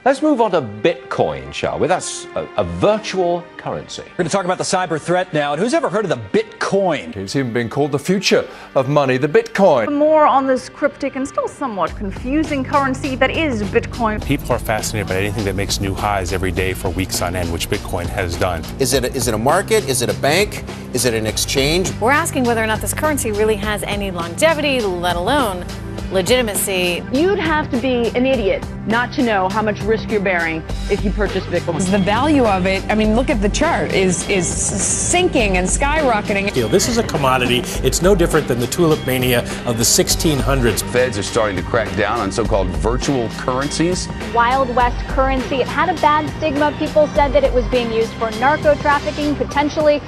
Let's move on to Bitcoin, shall we? That's a virtual currency. We're going to talk about the cyber threat now. And who's ever heard of the Bitcoin? It's even been called the future of money, the Bitcoin. More on this cryptic and still somewhat confusing currency that is Bitcoin. People are fascinated by anything that makes new highs every day for weeks on end, which Bitcoin has done. Is it a market? Is it a bank? Is it an exchange? We're asking whether or not this currency really has any longevity, let alone legitimacy. You'd have to be an idiot not to know how much risk you're bearing if you purchase Bitcoin. The value of it, I mean, look at the chart, is sinking and skyrocketing. This is a commodity. It's no different than the tulip mania of the 1600s. Feds are starting to crack down on so-called virtual currencies. Wild West currency. It had a bad stigma. People said that it was being used for narco trafficking, potentially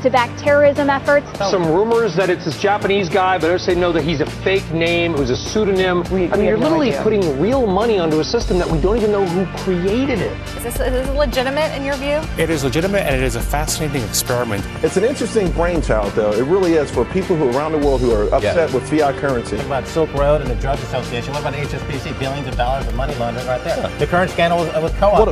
to back terrorism efforts. Some rumors that it's this Japanese guy, but others say no, that he's a fake name, it was a pseudonym. You're literally putting real money onto a system that we don't even know who created it. Is this legitimate in your view? It is legitimate, and it is a fascinating experiment. It's an interesting brainchild, though. It really is, for people who around the world who are upset with fiat currency. What about Silk Road and the Drug Association? What about HSBC? Billions of dollars of money laundering right there. The current scandal with co-op.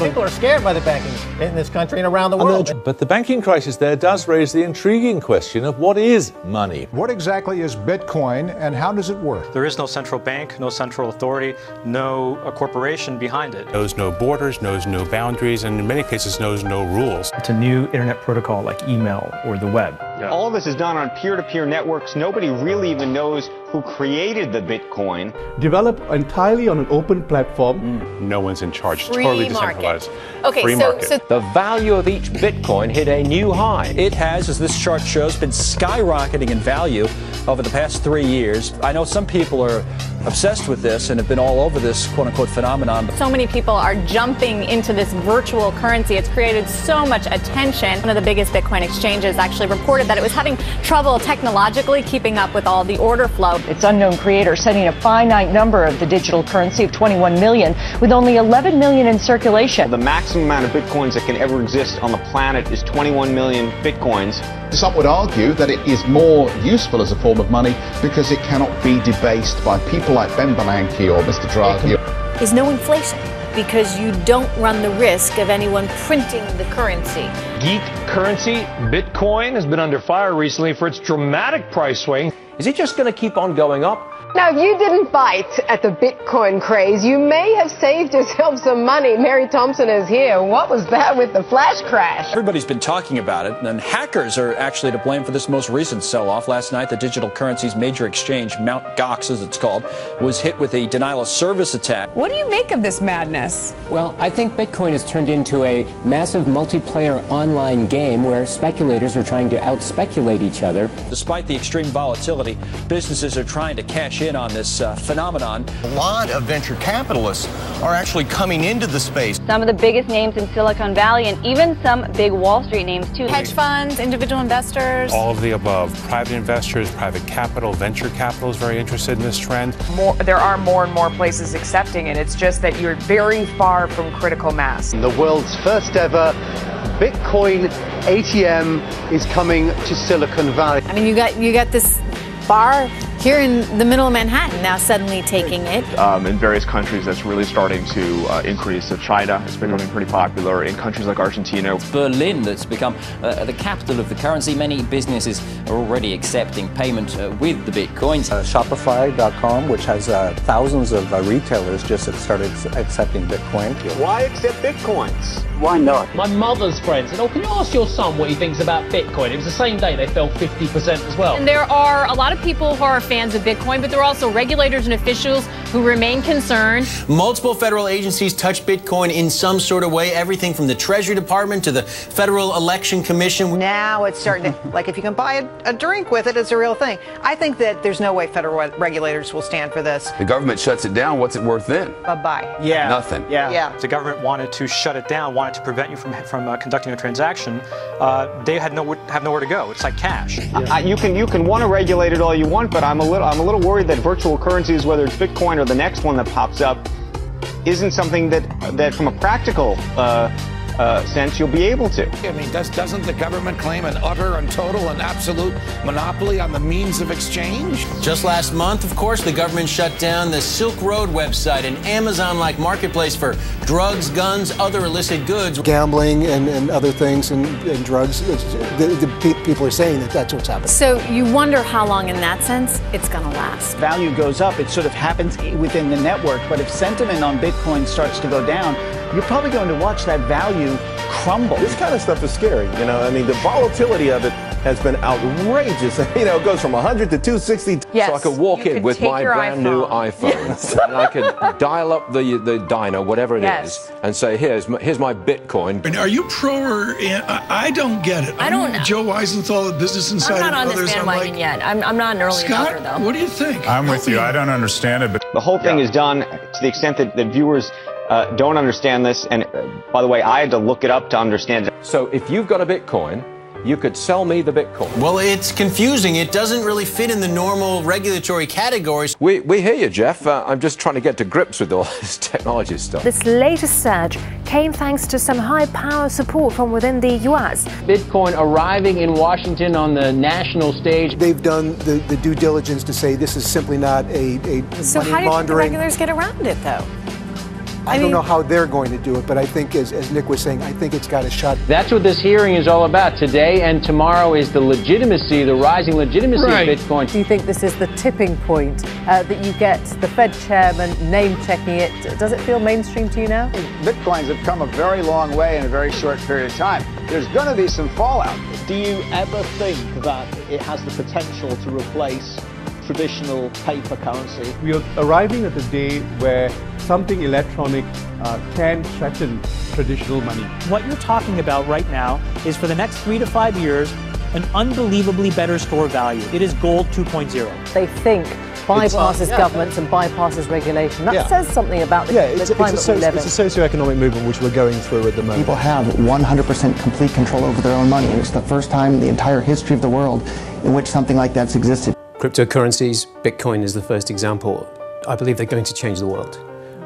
People are scared by the banking in this country and around the world. But the banking crisis there does raise the intriguing question of what is money? What exactly is Bitcoin and how does it work? There is no central bank, no central authority, no corporation behind it. Knows no borders, knows no boundaries, and in many cases knows no rules. It's a new internet protocol like email or the web. All of this is done on peer-to-peer networks. Nobody really even knows who created the Bitcoin. Developed entirely on an open platform. No one's in charge. Free totally market. decentralized. Okay, Free market. so The value of each Bitcoin hit a new high. It has, as this chart shows, been skyrocketing in value over the past 3 years. I know some people are obsessed with this and have been all over this quote-unquote phenomenon. so many people are jumping into this virtual currency. It's created so much attention. One of the biggest Bitcoin exchanges actually reported that it was having trouble technologically keeping up with all the order flow. Its unknown creator setting a finite number of the digital currency of 21 million, with only 11 million in circulation. The maximum amount of Bitcoins that can ever exist on the planet is 21 million Bitcoins. Some would argue that it is more useful as a form of money because it cannot be debased by people like Ben Bernanke or Mr. Draghi. Is no inflation because you don't run the risk of anyone printing the currency. Geek currency, Bitcoin, has been under fire recently for its dramatic price swing. Is it just going to keep on going up? Now, if you didn't bite at the Bitcoin craze, you may have saved yourself some money. Mary Thompson is here. What was that with the flash crash? Everybody's been talking about it, and hackers are actually to blame for this most recent sell-off. Last night, the digital currency's major exchange, Mt. Gox as it's called, was hit with a denial-of-service attack. What do you make of this madness? Well, I think Bitcoin has turned into a massive multiplayer online game where speculators are trying to out-speculate each other. Despite the extreme volatility, businesses are trying to cash in on this phenomenon. A lot of venture capitalists are actually coming into the space. Some of the biggest names in Silicon Valley and even some big Wall Street names too. Hedge funds, individual investors. All of the above. Private investors, private capital, venture capital is very interested in this trend. There are more and more places accepting it. It's just that you're very far from critical mass. The world's first ever Bitcoin ATM is coming to Silicon Valley. I mean, you got this bar here in the middle of Manhattan now suddenly taking it. In various countries, that's really starting to increase. So China has becoming pretty popular. In countries like Argentina. It's Berlin that's become the capital of the currency. Many businesses are already accepting payment with the Bitcoins. Shopify.com, which has thousands of retailers, just started accepting Bitcoin. Why accept Bitcoins? Why not? My mother's friend said, can you ask your son what he thinks about Bitcoin? It was the same day they fell 50% as well. And there are a lot of people who are fans of Bitcoin, but there are also regulators and officials who remain concerned. Multiple federal agencies touch Bitcoin in some sort of way, everything from the Treasury Department to the Federal Election Commission. Now it's starting to, like, if you can buy a drink with it, it's a real thing. I think that there's no way federal regulators will stand for this. The government shuts it down. What's it worth then? Bye-bye. Yeah. Nothing. Yeah. If the government wanted to shut it down, wanted to prevent you from conducting a transaction, they have nowhere to go. It's like cash. You can want to regulate it all you want, but I'm a little worried that virtual currencies, whether it's Bitcoin or the next one that pops up, isn't something that from a practical sense, you'll be able to. I mean, doesn't the government claim an utter and total and absolute monopoly on the means of exchange? Just last month, of course, the government shut down the Silk Road website, an Amazon-like marketplace for drugs, guns, other illicit goods. Gambling and other things and drugs. People are saying that that's what's happening. So you wonder how long in that sense it's going to last. Value goes up. It sort of happens within the network. But if sentiment on Bitcoin starts to go down, you're probably going to watch that value crumble. This kind of stuff is scary. You know, I mean, the volatility of it has been outrageous. You know, it goes from 100 to 260. Yes, so I could walk in with my brand new iPhone, and I could dial up the dyno, whatever it is, and say, here's my Bitcoin. And are you pro or I don't get it. I don't know. Joe Weisenthal, the Business Insider. I'm not on others, this bandwagon yet. I'm not an early adopter, though. What do you think? I'm with you. I don't understand it, but The whole thing is done to the extent that viewers don't understand this. And by the way, I had to look it up to understand it. So if you've got a Bitcoin, you could sell me the Bitcoin. Well, it's confusing. It doesn't really fit in the normal regulatory categories. We hear you, Jeff. I'm just trying to get to grips with all this technology stuff. This latest surge came thanks to some high-power support from within the U.S. Bitcoin arriving in Washington on the national stage. They've done the due diligence to say this is simply not a So money how do laundering. the regulators get around it, though? I don't know how they're going to do it, but I think, as Nick was saying, I think it's got a shot. That's what this hearing is all about. Today and tomorrow is the legitimacy, the rising legitimacy of Bitcoin. Do you think this is the tipping point that you get the Fed chairman name-checking it? Does it feel mainstream to you now? Bitcoins have come a very long way in a very short period of time. There's going to be some fallout. Do you ever think that it has the potential to replace traditional paper currency? We are arriving at a day where something electronic can threaten traditional money. What you're talking about right now is for the next 3 to 5 years, an unbelievably better store value. It is gold 2.0. They think bypasses governments and bypasses regulation. That says something about the climate we live in. It's a socio-economic movement which we're going through at the moment. People have 100% complete control over their own money. It's the first time in the entire history of the world in which something like that's existed. Cryptocurrencies, Bitcoin is the first example. I believe they're going to change the world,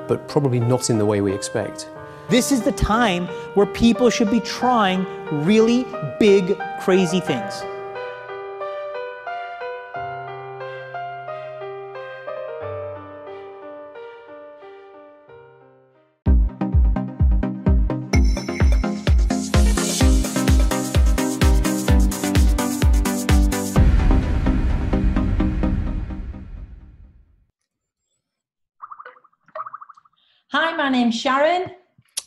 but probably not in the way we expect. This is the time where people should be trying really big, crazy things. Hi, my name's Sharon.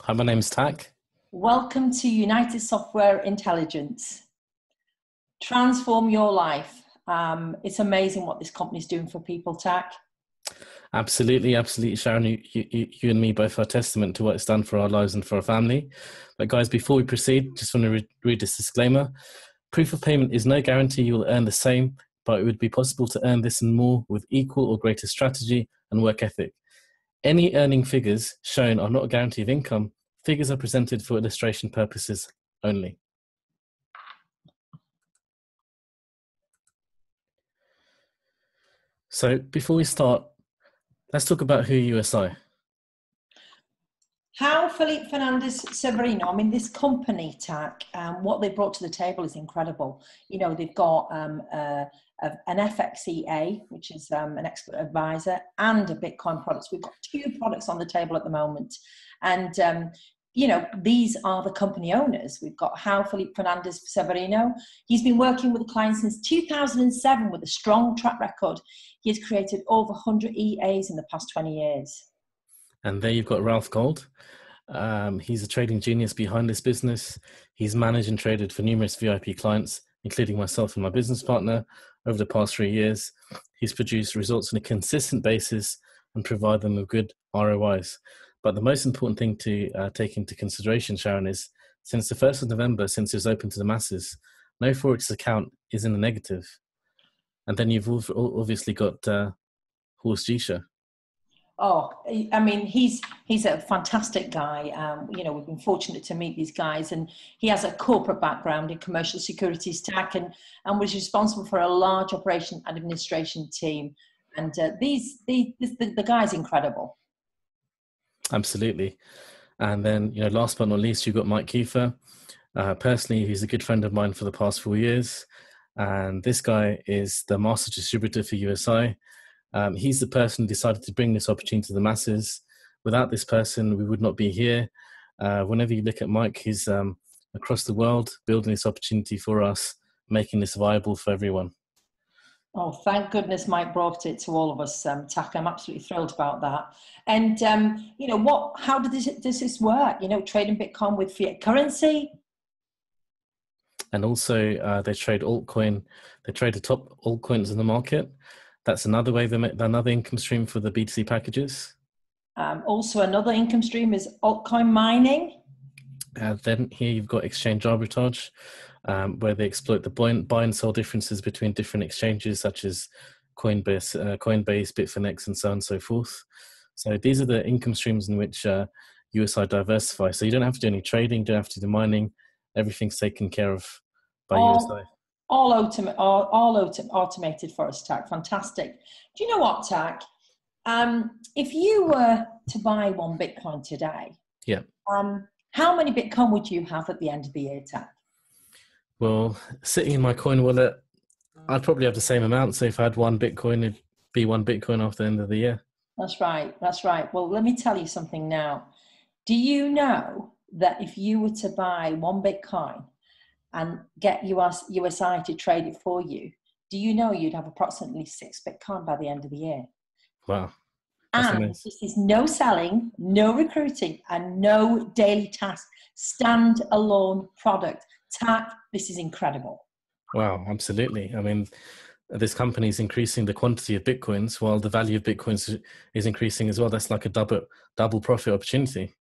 Hi, my name's Tak. Welcome to United Software Intelligence. Transform your life. It's amazing what this company is doing for people, Tak. Absolutely, absolutely, Sharon. You and me both are testament to what it's done for our lives and for our family. But guys, before we proceed, just want to read this disclaimer. Proof of payment is no guarantee you will earn the same, but it would be possible to earn this and more with equal or greater strategy and work ethic. Any earning figures shown are not a guarantee of income. Figures are presented for illustration purposes only. So before we start, let's talk about who USI. How Felipe Fernandez Severino, I mean, this company, Tak, what they brought to the table is incredible. You know, they've got an FXEA, which is an expert advisor, and a Bitcoin product. We've got 2 products on the table at the moment. And, you know, these are the company owners. We've got How Felipe Fernandez Severino. He's been working with the client since 2007 with a strong track record. He has created over 100 EAs in the past 20 years. And there you've got Ralph Gold. He's a trading genius behind this business. He's managed and traded for numerous VIP clients, including myself and my business partner, over the past 3 years. He's produced results on a consistent basis and provide them with good ROIs. But the most important thing to take into consideration, Sharon, is since the 1st of November, since it was open to the masses, no Forex account is in the negative. And then you've obviously got Horst Gischer. Oh, I mean, he's a fantastic guy. You know, we've been fortunate to meet these guys, and he has a corporate background in commercial securities tech, and was responsible for a large operation and administration team. And the guy's incredible. Absolutely. And then, last but not least, you've got Mike Kiefer. Personally, he's a good friend of mine for the past 4 years. And this guy is the master distributor for USI. He's the person who decided to bring this opportunity to the masses. Without this person, we would not be here. Whenever you look at Mike, he's across the world building this opportunity for us, making this viable for everyone. Oh, thank goodness Mike brought it to all of us, Tak. I'm absolutely thrilled about that. And, how does this work? Trading Bitcoin with fiat currency? And also they trade altcoin. They trade the top altcoins in the market. That's another way they make another income stream for the B2C packages. Also another income stream is altcoin mining. Then here you've got exchange arbitrage, where they exploit the buy and sell differences between different exchanges such as Coinbase, Bitfinex, and so on and so forth. So these are the income streams in which USI diversify. So you don't have to do any trading, you don't have to do mining. Everything's taken care of by USI. All automated for us, Tak. Fantastic. Do you know what, Tak? If you were to buy one Bitcoin today, yeah. How many Bitcoin would you have at the end of the year, Tak? Well, sitting in my coin wallet, I'd probably have the same amount. So if I had one Bitcoin, it'd be one Bitcoin after the end of the year. That's right. That's right. Well, let me tell you something now. Do you know that if you were to buy one Bitcoin and get USI to trade it for you, do you know you'd have approximately 6 Bitcoin by the end of the year? Wow. And this is no selling, no recruiting, and no daily task. Stand-alone product. Tak, this is incredible. Wow, absolutely. I mean, this company is increasing the quantity of Bitcoins while the value of Bitcoins is increasing as well. That's like a double profit opportunity.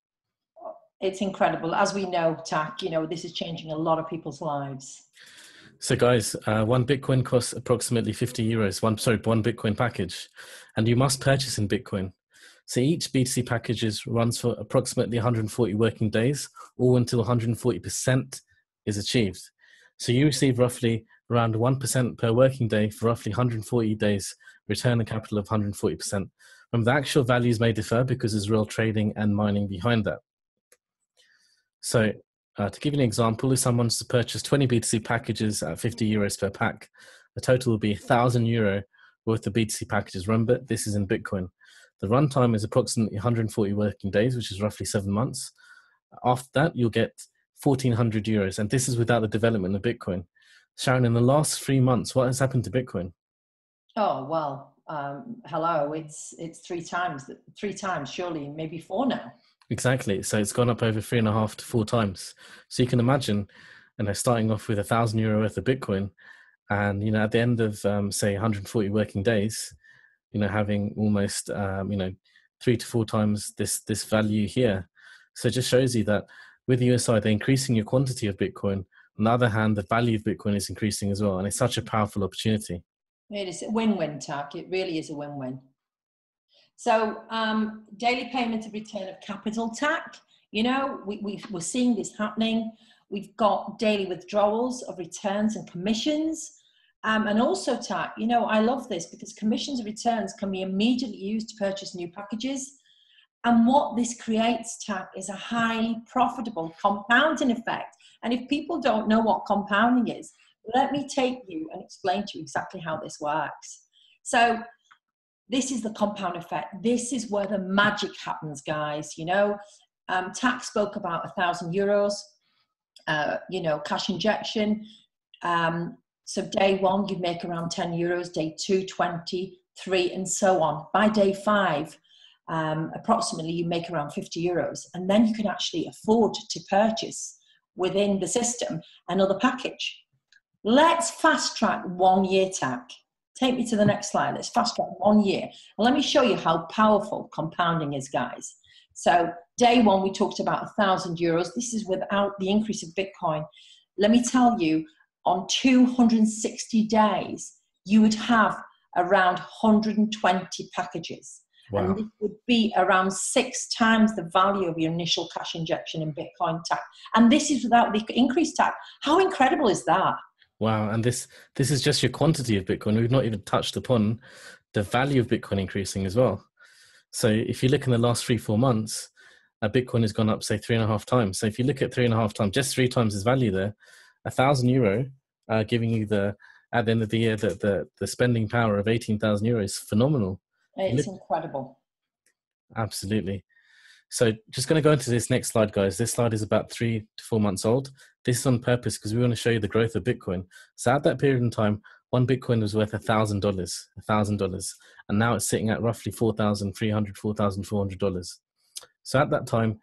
It's incredible. As we know, Tak, this is changing a lot of people's lives. So guys, one Bitcoin costs approximately 50 euros, one Bitcoin package, and you must purchase in Bitcoin. So each B2C package runs for approximately 140 working days, or until 140% is achieved. So you receive roughly around 1% per working day for roughly 140 days, return on capital of 140%. And the actual values may differ because there's real trading and mining behind that. So to give you an example, if someone wants to purchase 20 B2C packages at 50 euros per pack, the total will be 1,000 euro worth of B2C packages. Remember, this is in Bitcoin. The runtime is approximately 140 working days, which is roughly 7 months. After that, you'll get 1,400 euros, and this is without the development of Bitcoin. Sharon, in the last 3 months, what has happened to Bitcoin? Oh, well, hello, it's three times, surely, maybe 4 now. Exactly. So it's gone up over 3.5 to 4 times. So you can imagine, starting off with 1,000 euro worth of Bitcoin, and at the end of say 140 working days, having almost 3 to 4 times this value here. So it just shows you that with USI, they're increasing your quantity of Bitcoin. On the other hand, the value of Bitcoin is increasing as well, and it's such a powerful opportunity. It is a win-win, Tak. It really is a win-win. So daily payment of return of capital, Tak, we're seeing this happening. We've got daily withdrawals of returns and commissions. And also, Tak, I love this because commissions and returns can be immediately used to purchase new packages. And what this creates, Tak, is a highly profitable compounding effect. And if people don't know what compounding is, let me take you and explain to you exactly how this works. So this is the compound effect. This is where the magic happens, guys. Tak spoke about 1,000 euros, cash injection. So day 1, you'd make around 10 euros, day 2, 20, 3, and so on. By day 5, approximately you make around 50 euros. And then you can actually afford to purchase within the system another package. Let's fast track 1 year, Tak. Take me to the next slide. Let's fast track 1 year. And let me show you how powerful compounding is, guys. So day 1, we talked about 1,000 euros. This is without the increase of Bitcoin. Let me tell you, on 260 days, you would have around 120 packages. Wow. And this would be around 6 times the value of your initial cash injection in Bitcoin, Tak. And this is without the increased Tak. How incredible is that? Wow, and this is just your quantity of Bitcoin. We've not even touched upon the value of Bitcoin increasing as well. So if you look in the last 3-4 months, Bitcoin has gone up, say, 3.5 times. So if you look at 3.5 times, just 3 times its value there, €1,000 giving you at the end of the year the spending power of 18,000 euros is phenomenal. It's incredible. Absolutely. So just going to go into this next slide, guys. This slide is about 3 to 4 months old. This is on purpose because we want to show you the growth of Bitcoin. So at that period in time, one Bitcoin was worth $1,000, and now it's sitting at roughly $4,300, $4,400. So at that time,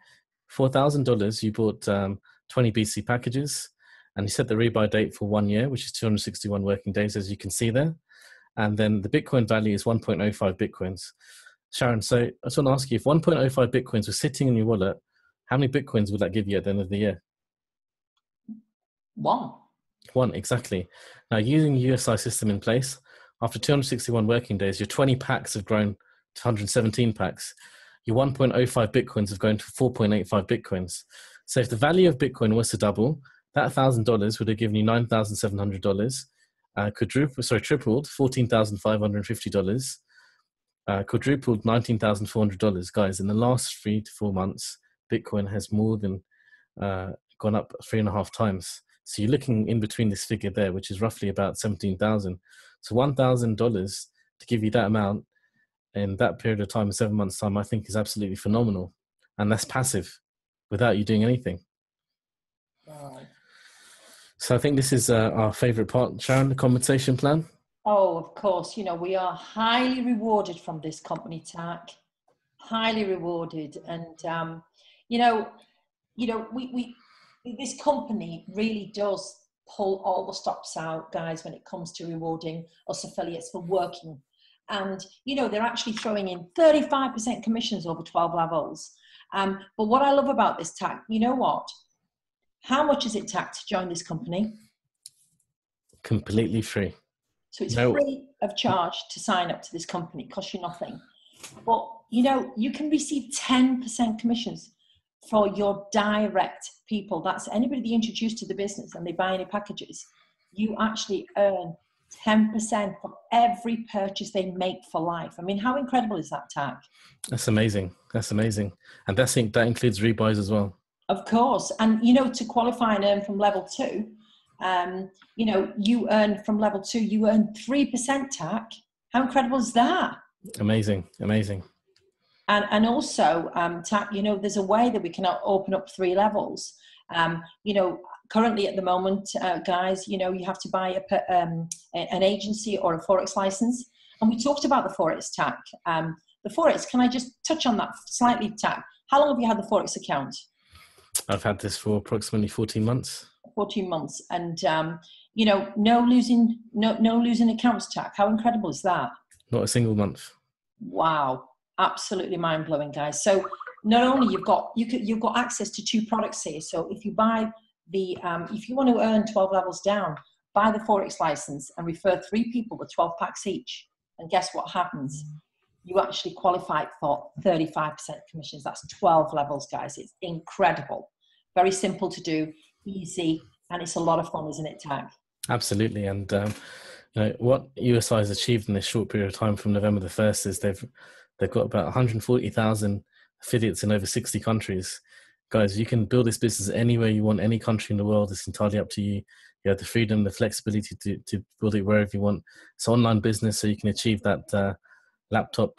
$4,000, you bought 20 BC packages, and you set the rebuy date for 1 year, which is 261 working days, as you can see there. And then the Bitcoin value is 1.05 Bitcoins. Sharon, so I just want to ask you, if 1.05 Bitcoins were sitting in your wallet, how many Bitcoins would that give you at the end of the year? One, exactly. Now, using the USI system in place, after 261 working days, your 20 packs have grown to 117 packs. Your 1.05 Bitcoins have grown to 4.85 Bitcoins. So if the value of Bitcoin was to double, that $1,000 would have given you $9,700, tripled $14,550, quadrupled $19,400. Guys, in the last 3 to 4 months, Bitcoin has more than gone up 3.5 times. So you're looking in between this figure there, which is roughly about 17,000. So $1,000 to give you that amount in that period of time, in 7 months' time, I think is absolutely phenomenal. And that's passive, without you doing anything. Wow. So I think this is our favorite part, Sharon, the compensation plan. Oh, of course. We are highly rewarded from this company, TAC. Highly rewarded. And, this company really does pull all the stops out, guys, when it comes to rewarding us affiliates for working. And, they're actually throwing in 35% commissions over 12 levels. But what I love about this, TAC, you know what? How much is it, TAC, to join this company? Completely free. So it's free of charge to sign up to this company. It costs you nothing. But, you can receive 10% commissions for your direct people. That's anybody they introduce to the business and they buy any packages. You actually earn 10% for every purchase they make for life. I mean, how incredible is that, TAC? That's amazing. That's amazing. And that includes rebuys as well. Of course. And, to qualify and earn from level 2, you earn from level 2, you earn 3% TAC. How incredible is that? Amazing. Amazing. And also, TAC, there's a way that we can open up 3 levels. Currently at the moment, guys, you have to buy an agency or a Forex license. And we talked about the Forex, TAC. The Forex, can I just touch on that slightly, TAC? How long have you had the Forex account? I've had this for approximately 14 months. 14 months. And, no losing accounts, TAC. How incredible is that? Not a single month. Wow. Absolutely mind-blowing, guys. So not only you've got access to 2 products here. So if you buy if you want to earn 12 levels down, buy the Forex license and refer 3 people with 12 packs each. And guess what happens? You actually qualify for 35% commissions. That's 12 levels, guys. It's incredible. Very simple to do, easy, and it's a lot of fun, isn't it, TAC? Absolutely. And what USI has achieved in this short period of time from November the 1st is they've got about 140,000 affiliates in over 60 countries. Guys, you can build this business anywhere you want, any country in the world. It's entirely up to you. You have the freedom, the flexibility to build it wherever you want. It's an online business, so you can achieve that laptop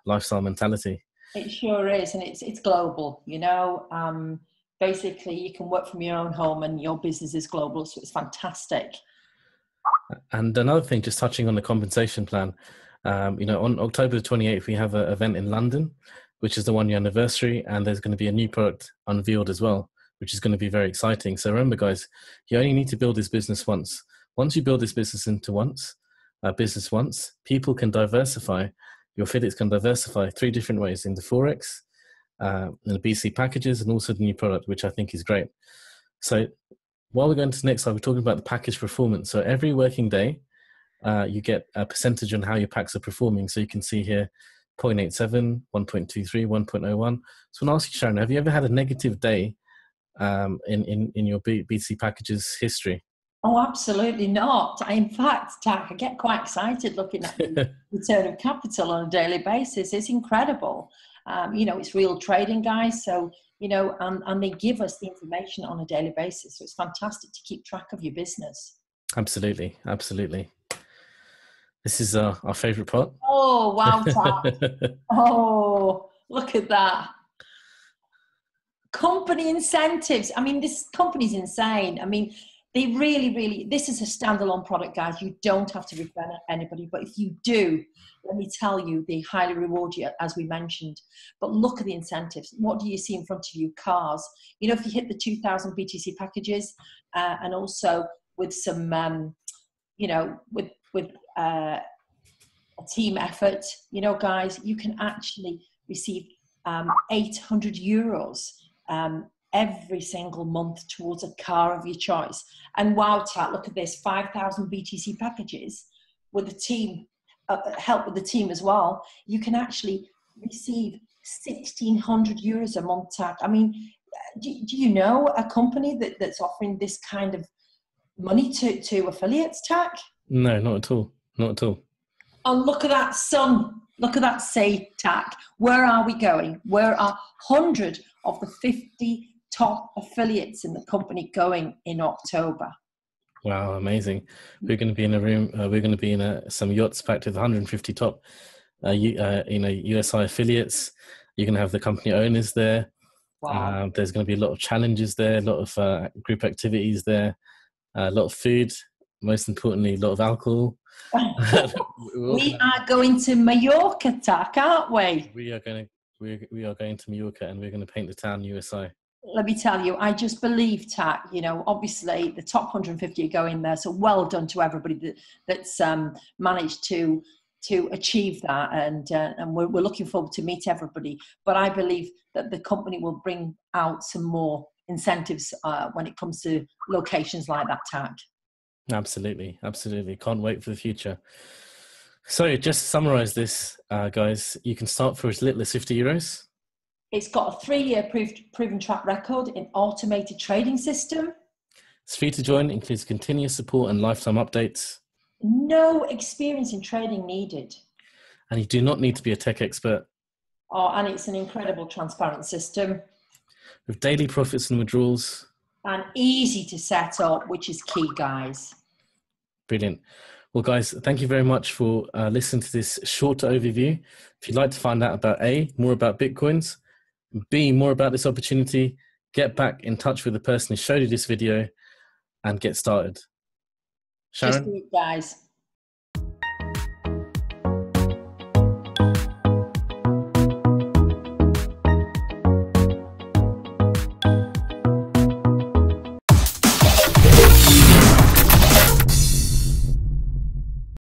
lifestyle mentality. It sure is, and it's global. Basically, you can work from your own home, and your business is global, so it's fantastic. And another thing, just touching on the compensation plan, on October the 28th, we have an event in London, which is the 1-year anniversary, and there's going to be a new product unveiled as well, which is going to be very exciting. So remember, guys, you only need to build this business once. Once you build this business once, people can diversify. Your affiliates can diversify 3 different ways: in the Forex, in the BC packages, and also the new product, which I think is great. So while we're going to the next slide, we're talking about the package performance. So every working day, you get a percentage on how your packs are performing. So you can see here 0.87, 1.23, 1.01. So I want to ask you, Sharon, have you ever had a negative day in your BC packages history? Oh, absolutely not. In fact, TAC, I get quite excited looking at the return of capital on a daily basis. It's incredible. You know, it's real trading, guys. So, you know, and they give us the information on a daily basis. So it's fantastic to keep track of your business. Absolutely, absolutely. This is our favorite part. Oh, wow, Tack. Oh, look at that. Company incentives. I mean, this company's insane. I mean, they really, this is a standalone product, guys. You don't have to refer anybody, but if you do, let me tell you, they highly reward you, as we mentioned. But look at the incentives. What do you see in front of you? Cars. You know, if you hit the 2,000 BTC packages, and also with some, you know, with a team effort, you know, guys, you can actually receive 800 euros every single month towards a car of your choice. And wow, Tat, look at this, 5,000 BTC packages with the team, help with the team as well. You can actually receive 1,600 euros a month, Tat. I mean, do you know a company that's offering this kind of money to affiliates, Tat? No, not at all. Not at all. And look at that sun. Look at that say, Tack. Where are we going? Where are 100 of the 50 top affiliates in the company going in October? Wow, amazing. We're going to be in a room, we're going to be in some yachts packed with 150 top USI affiliates. You're going to have the company owners there. Wow. There's going to be a lot of challenges there, a lot of group activities there, a lot of food, most importantly, a lot of alcohol. We are going to Mallorca, Tack, aren't we? We are going to Mallorca, and we're going to paint the town USI. Let me tell you, I just believe, Tack, you know, obviously the top 150 are going there, so well done to everybody that's managed to achieve that, and we're looking forward to meet everybody. But I believe that the company will bring out some more incentives when it comes to locations like that, Tack. Absolutely, absolutely. Can't wait for the future. So just to summarize this, guys, you can start for as little as 50 euros. It's got a 3-year proven track record in automated trading system. It's free to join, includes continuous support and lifetime updates. No experience in trading needed. And you do not need to be a tech expert. Oh, and it's an incredible transparent system. With daily profits and withdrawals. And easy to set up, which is key, guys. Brilliant. Well, guys, thank you very much for listening to this short overview. If you'd like to find out about A, more about Bitcoins, B, more about this opportunity, get back in touch with the person who showed you this video and get started. Sharon? Just do it, guys.